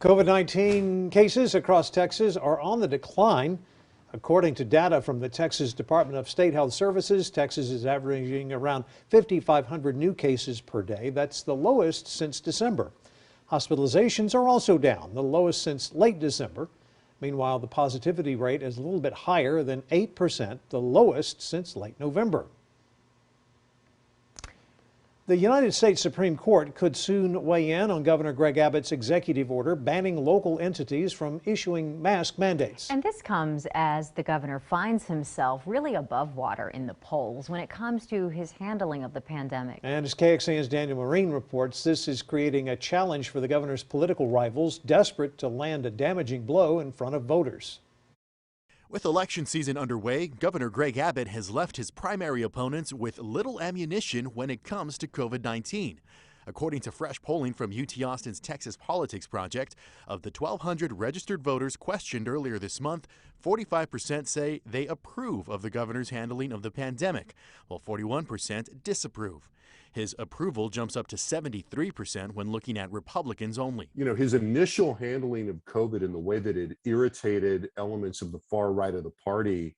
COVID-19 cases across Texas are on the decline. According to data from the Texas Department of State Health Services, Texas is averaging around 5,500 new cases per day. That's the lowest since December. Hospitalizations are also down, the lowest since late December. Meanwhile, the positivity rate is a little bit higher than 8%, the lowest since late November. The United States Supreme Court could soon weigh in on Governor Greg Abbott's executive order banning local entities from issuing mask mandates. And this comes as the governor finds himself really above water in the polls when it comes to his handling of the pandemic. And as KXAN's Daniel Marine reports, this is creating a challenge for the governor's political rivals, desperate to land a damaging blow in front of voters. With election season underway, Governor Greg Abbott has left his primary opponents with little ammunition when it comes to COVID-19. According to fresh polling from UT Austin's Texas Politics Project, of the 1,200 registered voters questioned earlier this month, 45% say they approve of the governor's handling of the pandemic, while 41% disapprove. His approval jumps up to 73% when looking at Republicans only. You know, his initial handling of COVID and the way that it irritated elements of the far right of the party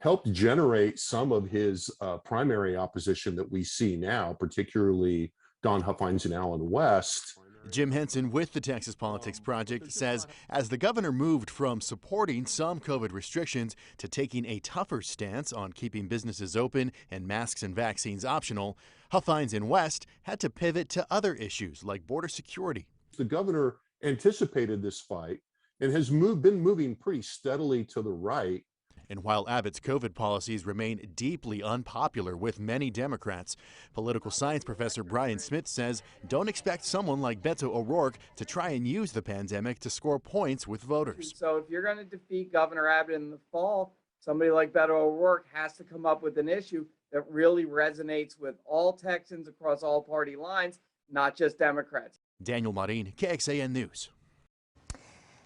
helped generate some of his primary opposition that we see now, particularly Don Huffines and Allen West. Jim Henson with the Texas Politics Project says as the governor moved from supporting some COVID restrictions to taking a tougher stance on keeping businesses open and masks and vaccines optional, Huffines and West had to pivot to other issues like border security. The governor anticipated this fight and has been moving pretty steadily to the right. And while Abbott's COVID policies remain deeply unpopular with many Democrats, political science professor Brian Smith says don't expect someone like Beto O'Rourke to try and use the pandemic to score points with voters. So if you're going to defeat Governor Abbott in the fall, somebody like Beto O'Rourke has to come up with an issue that really resonates with all Texans across all party lines, not just Democrats. Daniel Marin, KXAN News.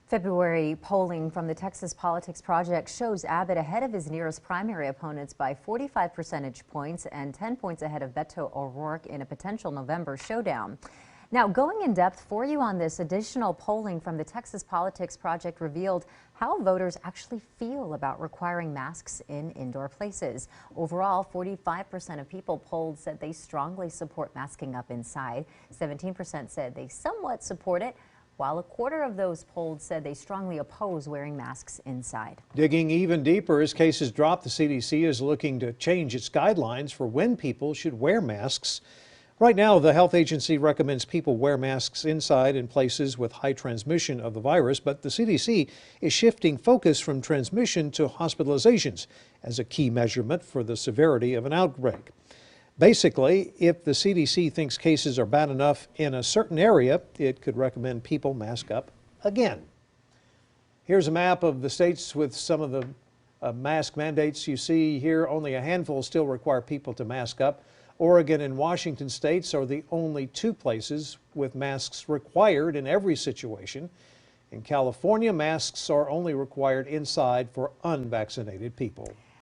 February polling from the Texas Politics Project shows Abbott ahead of his nearest primary opponents by 45 percentage points and 10 points ahead of Beto O'Rourke in a potential November showdown. Now, going in depth for you on this, additional polling from the Texas Politics Project revealed how voters actually feel about requiring masks in indoor places. Overall, 45% of people polled said they strongly support masking up inside. 17% said they somewhat support it, while a quarter of those polled said they strongly oppose wearing masks inside. Digging even deeper as cases drop, the CDC is looking to change its guidelines for when people should wear masks. Right now, the health agency recommends people wear masks inside in places with high transmission of the virus, but the CDC is shifting focus from transmission to hospitalizations as a key measurement for the severity of an outbreak. Basically, if the CDC thinks cases are bad enough in a certain area, it could recommend people mask up again. Here's a map of the states with some of the mask mandates. You see here only a handful still require people to mask up. Oregon and Washington states are the only two places with masks required in every situation. In California, masks are only required inside for unvaccinated people.